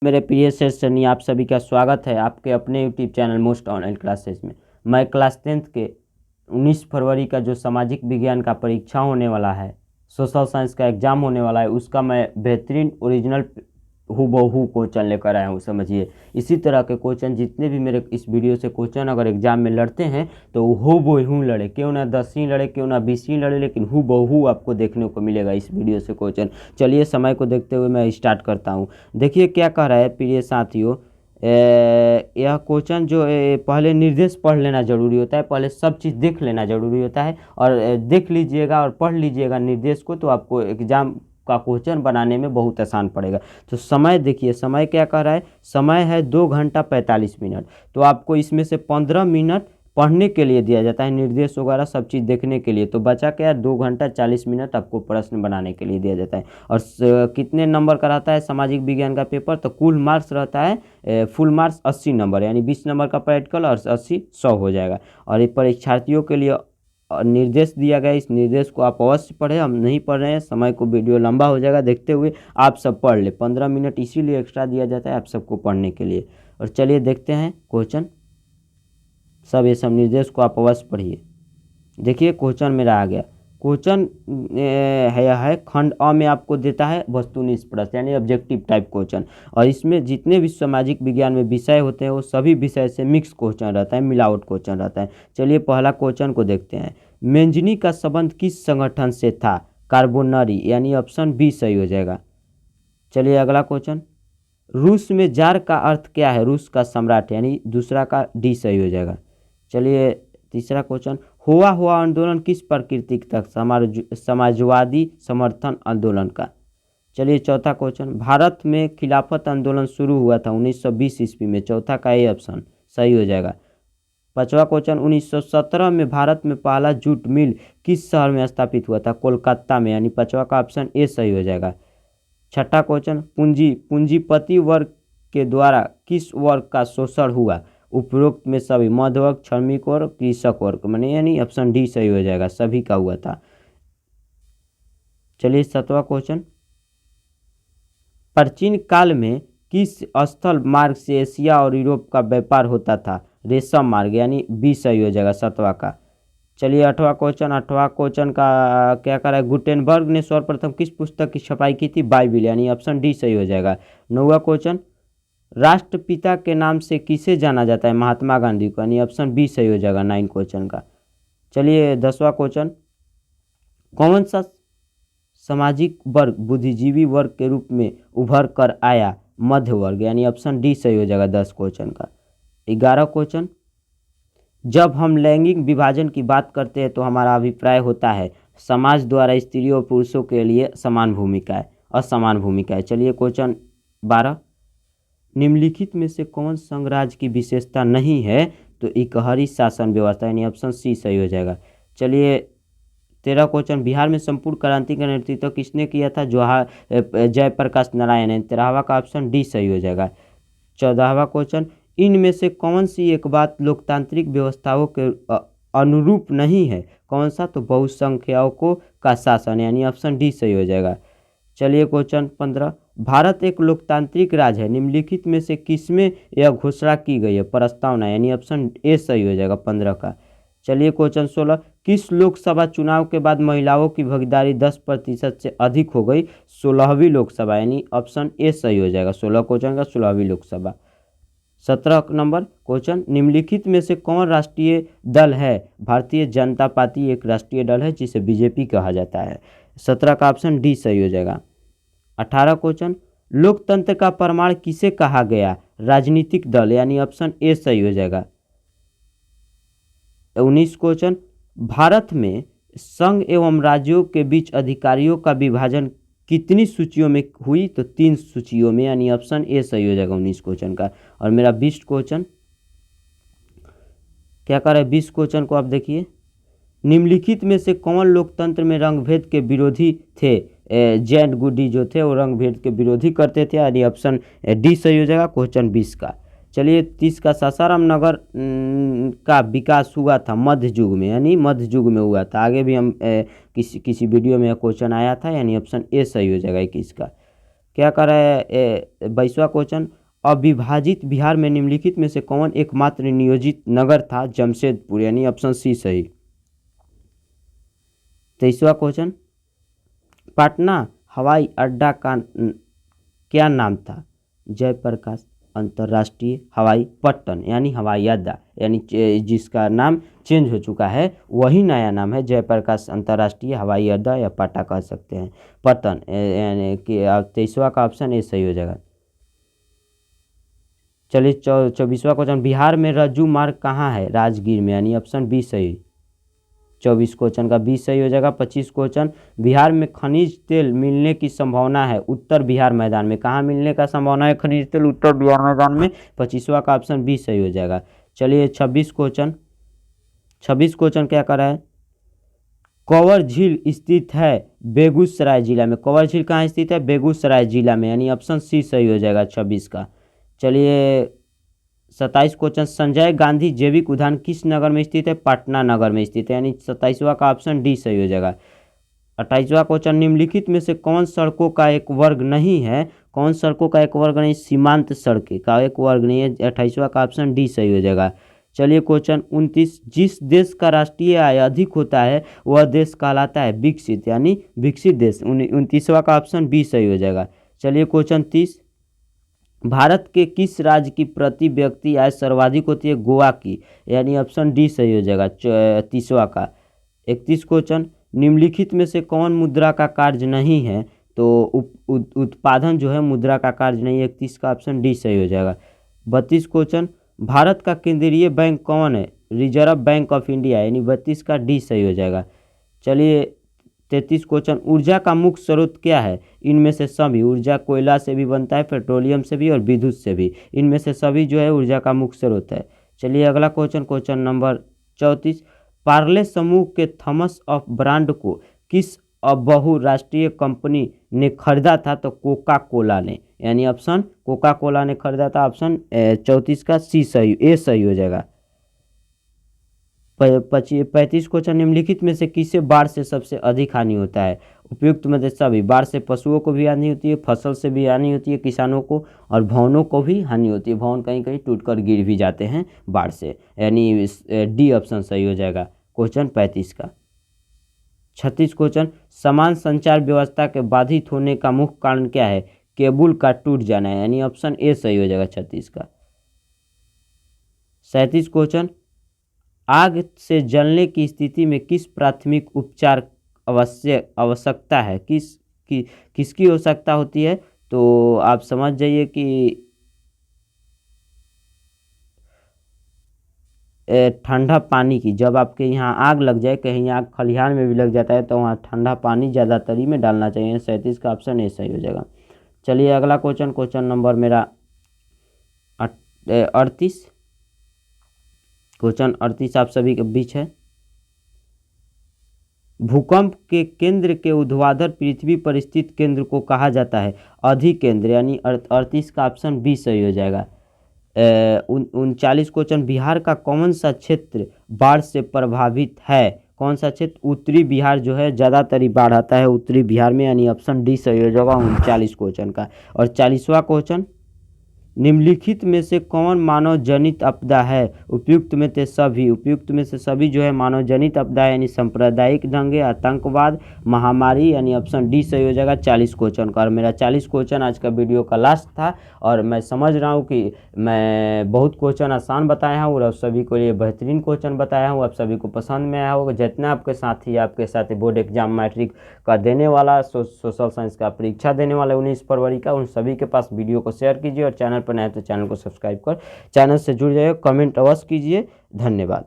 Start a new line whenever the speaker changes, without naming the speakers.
मेरे प्रिय सेशनी आप सभी का स्वागत है आपके अपने YouTube channel most online classes में। मैं क्लास 10th के 19 फरवरी का जो सामाजिक विज्ञान का परीक्षा होने वाला है, सोशल साइंस का एग्ज़ाम होने वाला है, उसका मैं बेहतरीन ओरिजिनल हूबहू क्वेश्चन लेकर आया हूँ। समझिए, इसी तरह के क्वेश्चन जितने भी मेरे इस वीडियो से क्वेश्चन अगर एग्जाम में लड़ते हैं तो हूबहू लड़े, क्यों ना 10 ही लड़े, क्यों ना 20 ही लड़े, लेकिन हूबहू आपको देखने को मिलेगा इस वीडियो से क्वेश्चन। चलिए समय को देखते हुए मैं स्टार्ट करता हूँ। देखिए क्या कह रहा है प्रिय साथियों, यह क्वेश्चन जो पहले निर्देश पढ़ लेना जरूरी होता है, पहले सब चीज़ देख लेना जरूरी होता है और देख लीजिएगा और पढ़ लीजिएगा निर्देश को, तो आपको एग्जाम का क्वेश्चन बनाने में बहुत आसान पड़ेगा। तो समय देखिए, समय क्या कह रहा है, समय है 2 घंटा 45 मिनट। तो आपको इसमें से 15 मिनट पढ़ने के लिए दिया जाता है, निर्देश वगैरह सब चीज़ देखने के लिए। तो बचा क्या, 2 घंटा 40 मिनट आपको प्रश्न बनाने के लिए दिया जाता है। और कितने नंबर का रहता है सामाजिक विज्ञान का पेपर, तो कुल मार्क्स रहता है फुल मार्क्स 80 नंबर, यानी 20 नंबर का प्रैक्टिकल और 80 100 हो जाएगा। और ये परीक्षार्थियों के लिए निर्देश दिया गया, इस निर्देश को आप अवश्य पढ़ें। हम नहीं पढ़ रहे हैं, समय को वीडियो लंबा हो जाएगा, देखते हुए आप सब पढ़ ले। 15 मिनट इसीलिए एक्स्ट्रा दिया जाता है आप सबको पढ़ने के लिए। और चलिए देखते हैं क्वेश्चन, सब ये सब निर्देश को आप अवश्य पढ़िए। देखिए क्वेश्चन मेरा आ गया। क्वेश्चन है खंड अ में आपको देता है वस्तुनिष्ठ प्रश्न, यानी ऑब्जेक्टिव टाइप क्वेश्चन। और इसमें जितने भी सामाजिक विज्ञान में विषय होते हैं वो सभी विषय से मिक्स क्वेश्चन रहता है, मिलावट क्वेश्चन रहता है। चलिए पहला क्वेश्चन को देखते हैं। मेंजनी का संबंध किस संगठन से था, कार्बोनरी, यानी ऑप्शन बी सही हो जाएगा। चलिए अगला क्वेश्चन। रूस में जार का अर्थ क्या है, रूस का सम्राट, यानी दूसरा का डी सही हो जाएगा। चलिए तीसरा क्वेश्चन। हुआ आंदोलन किस प्रकृति का, समाजवादी समर्थन आंदोलन का। चलिए चौथा क्वेश्चन। भारत में खिलाफत आंदोलन शुरू हुआ था 1920 ईस्वी में, चौथा का ए ऑप्शन सही हो जाएगा। पांचवा क्वेश्चन। 1917 में भारत में पहला जूट मिल किस शहर में स्थापित हुआ था, कोलकाता में, यानी पांचवा का ऑप्शन ए सही हो जाएगा। छठा क्वेश्चन। पूंजीपति वर्ग के द्वारा किस वर्ग का शोषण हुआ, उपरोक्त में सभी, मध्य वर्ग, श्रमिक वर्ग, कृषक वर्ग, माने यानी ऑप्शन डी सही हो जाएगा, सभी का हुआ था। चलिए सातवां क्वेश्चन। प्राचीन काल में किस स्थल मार्ग से एशिया और यूरोप का व्यापार होता था, रेशम मार्ग, यानी बी सही हो जाएगा सातवां का। चलिए आठवां क्वेश्चन। आठवां क्वेश्चन का क्या करा है, गुटेनबर्ग ने सर्वप्रथम किस पुस्तक की छपाई की थी, बाइबिल, यानी ऑप्शन डी सही हो जाएगा। नौवां क्वेश्चन। राष्ट्रपिता के नाम से किसे जाना जाता है, महात्मा गांधी को, यानी ऑप्शन बी सही हो जाएगा 9 क्वेश्चन का। चलिए 10वां क्वेश्चन। कौन सा सामाजिक वर्ग बुद्धिजीवी वर्ग के रूप में उभर कर आया, मध्य वर्ग, यानी ऑप्शन डी सही हो जाएगा 10 क्वेश्चन का। 11 क्वेश्चन। जब हम लैंगिक विभाजन की बात करते हैं तो हमारा अभिप्राय होता है समाज द्वारा स्त्रियों और पुरुषों के लिए समान भूमिका है, असमान भूमिका है। चलिए क्वेश्चन 12। निम्नलिखित में से कौन संघ राज्य की विशेषता नहीं है, तो इकहरी शासन व्यवस्था, यानी ऑप्शन सी सही हो जाएगा। चलिए 13 क्वेश्चन। बिहार में संपूर्ण क्रांति का नेतृत्व किसने किया था, जयप्रकाश नारायण है, 13वां का ऑप्शन डी सही हो जाएगा। 14वां क्वेश्चन। इनमें से कौन सी एक बात लोकतांत्रिक व्यवस्थाओं के अनुरूप नहीं है, कौन सा, तो बहुसंख्यकों का शासन, यानी ऑप्शन डी सही हो जाएगा। चलिए क्वेश्चन 15। भारत एक लोकतांत्रिक राज्य है, निम्नलिखित में से किसमें यह घोषणा की गई है, प्रस्तावना, यानी ऑप्शन ए सही हो जाएगा 15 का। चलिए क्वेश्चन 16। किस लोकसभा चुनाव के बाद महिलाओं की भागीदारी 10% से अधिक हो गई, 16वीं लोकसभा, यानी ऑप्शन ए सही हो जाएगा 16 क्वेश्चन का, 16वीं लोकसभा। 17 number question. निम्नलिखित में से कौन राष्ट्रीय दल है, भारतीय जनता पार्टी एक राष्ट्रीय दल है जिसे बीजेपी कहा जाता है, 17 का ऑप्शन डी सही हो जाएगा। 18 क्वेश्चन। लोकतंत्र का प्रमाण किसे कहा गया, राजनीतिक दल, यानी ऑप्शन ए सही हो जाएगा। 19 क्वेश्चन। भारत में संघ एवं राज्यों के बीच अधिकारियों का विभाजन कितनी सूचियों में हुई, तो 3 सूचियों में, यानी ऑप्शन ए सही हो जाएगा 19 क्वेश्चन का। और मेरा 20 क्वेश्चन क्या कर रहा है, 20 क्वेश्चन को आप देखिए। निम्नलिखित में से कौन लोकतंत्र में रंगभेद के विरोधी थे, जैन गुडी जो थे वो रंगभेद के विरोधी करते थे, यानी ऑप्शन डी सही हो जाएगा क्वेश्चन 20 का। चलिए 30 का। सासाराम नगर का विकास हुआ था मध्य युग में, यानी मध्य युग में हुआ था, आगे भी हम किसी वीडियो में क्वेश्चन आया था, यानी ऑप्शन ए सही हो जाएगा 21 का। क्या कर रहा है 22वां क्वेश्चन, अविभाजित बिहार में निम्नलिखित में से कौन एकमात्र नियोजित नगर था? जमशेदपुर, यानी ऑप्शन सी सही। 23वां क्वेश्चन, पटना हवाई अड्डा का क्या नाम था? जयप्रकाश अंतर्राष्ट्रीय हवाई पट्टन, यानी हवाई अड्डा, यानी जिसका नाम चेंज हो चुका है वही नया नाम है जयप्रकाश अंतर्राष्ट्रीय हवाई अड्डा, या पाटा कह सकते हैं, पट्टन, यानी कि 23वां का ऑप्शन ए सही हो जाएगा। चलिए 24वां क्वेश्चन, बिहार में रज्जू मार्ग कहाँ है? राजगीर में, यानी ऑप्शन बी सही। 24 क्वेश्चन का 20 सही हो जाएगा। 25 क्वेश्चन, बिहार में खनिज तेल मिलने की संभावना है उत्तर बिहार मैदान में, कहाँ मिलने का संभावना है खनिज तेल? उत्तर बिहार मैदान में। 25वां का ऑप्शन बी सही हो जाएगा। चलिए 26 क्वेश्चन, 26 क्वेश्चन क्या कर रहा है? कंवर झील स्थित है बेगूसराय जिला में, कंवर झील कहाँ स्थित है? बेगूसराय जिला में, यानी ऑप्शन सी सही हो जाएगा 26 का। चलिए 27 क्वेश्चन, संजय गांधी जैविक उद्यान किस नगर में स्थित है? पटना नगर में स्थित है, यानी 27वां का ऑप्शन डी सही हो जाएगा। 28वां क्वेश्चन, निम्नलिखित में से कौन सड़कों का एक वर्ग नहीं है? कौन सड़कों का एक वर्ग नहीं? सीमांत सड़कें का एक वर्ग नहीं है। 28वां का ऑप्शन डी सही हो जाएगा। चलिए क्वेश्चन 29, जिस देश का राष्ट्रीय आय अधिक होता है वह देश कहलाता है विकसित, यानी विकसित देश। 29वां का ऑप्शन बी सही हो जाएगा। चलिए क्वेश्चन 30, भारत के किस राज्य की प्रति व्यक्ति आय सर्वाधिक होती है? गोवा की, यानी ऑप्शन डी सही हो जाएगा 30वां का। 31 क्वेश्चन, निम्नलिखित में से कौन मुद्रा का कार्य नहीं है? तो उत्पादन जो है मुद्रा का कार्य नहीं है। 31 का ऑप्शन डी सही हो जाएगा। 32 क्वेश्चन, भारत का केंद्रीय बैंक कौन है? रिजर्व बैंक ऑफ इंडिया, यानी 32 का डी सही हो जाएगा। चलिए 33 क्वेश्चन, ऊर्जा का मुख्य स्रोत क्या है? इनमें से सभी, ऊर्जा कोयला से भी बनता है, पेट्रोलियम से भी और विद्युत से भी, इनमें से सभी जो है ऊर्जा का मुख्य स्रोत है। चलिए अगला क्वेश्चन, क्वेश्चन नंबर 34, पार्ले समूह के थॉमस ऑफ ब्रांड को किस बहुराष्ट्रीय कंपनी ने खरीदा था? तो कोका कोला ने, यानी ऑप्शन कोका कोला ने खरीदा था। ऑप्शन 34 का सी सही, ए सही हो जाएगा। 35 क्वेश्चन, निम्नलिखित में से किसे बाढ़ से सबसे अधिक हानि होता है? उपयुक्त में से सभी, बाढ़ से पशुओं को भी हानि होती है, फसल से भी हानि होती है किसानों को, और भवनों को भी हानि होती है, भवन कहीं कहीं टूटकर गिर भी जाते हैं बाढ़ से, यानी डी ऑप्शन सही हो जाएगा क्वेश्चन 35 का। 36 क्वेश्चन, समान संचार व्यवस्था के बाधित होने का मुख्य कारण क्या है? केबल का टूट जाना है, यानी ऑप्शन ए सही हो जाएगा 36 का। 37 क्वेश्चन, आग से जलने की स्थिति में किस प्राथमिक उपचार आवश्यकता है? किसकी आवश्यकता होती है? तो आप समझ जाइए कि ठंडा पानी की। जब आपके यहाँ आग लग जाए, कहीं आग खलिहान में भी लग जाता है, तो वहाँ ठंडा पानी ज़्यादातर ही में डालना चाहिए। 37 का ऑप्शन ए सही हो जाएगा। चलिए अगला क्वेश्चन, क्वेश्चन नंबर मेरा 38, क्वेश्चन 38 आप सभी के बीच है। भूकंप के केंद्र के ऊर्ध्वाधर पृथ्वी पर स्थित केंद्र को कहा जाता है अधिकेंद्र, यानी 38 का ऑप्शन बी सही हो जाएगा। 39 क्वेश्चन, बिहार का कौन सा क्षेत्र बाढ़ से प्रभावित है? कौन सा क्षेत्र? उत्तरी बिहार जो है ज़्यादातर ही बाढ़ आता है उत्तरी बिहार में, यानी ऑप्शन डी सही हो जाएगा 39 क्वेश्चन का। और 40वां क्वेश्चन, निम्नलिखित में से कौन मानव जनित आपदा है? उपयुक्त में से सभी, उपयुक्त में से सभी जो है मानव जनित आपदा है, यानी सांप्रदायिक दंगे, आतंकवाद, महामारी, यानी ऑप्शन डी सही हो जाएगा 40 क्वेश्चन का। और मेरा 40 क्वेश्चन आज का वीडियो का लास्ट था, और मैं समझ रहा हूँ कि मैं बहुत क्वेश्चन आसान बताया हूँ और आप सभी को लिए बेहतरीन क्वेश्चन बताया हूँ, आप सभी को पसंद में आया होगा। जितना आपके साथी बोर्ड एग्जाम मैट्रिक का देने वाला, सोशल साइंस का परीक्षा देने वाला 19 फरवरी का, उन सभी के पास वीडियो को शेयर कीजिए, और चैनल पर नए तो चैनल को सब्सक्राइब कर चैनल से जुड़ जाइए। कमेंट अवश्य कीजिए। धन्यवाद।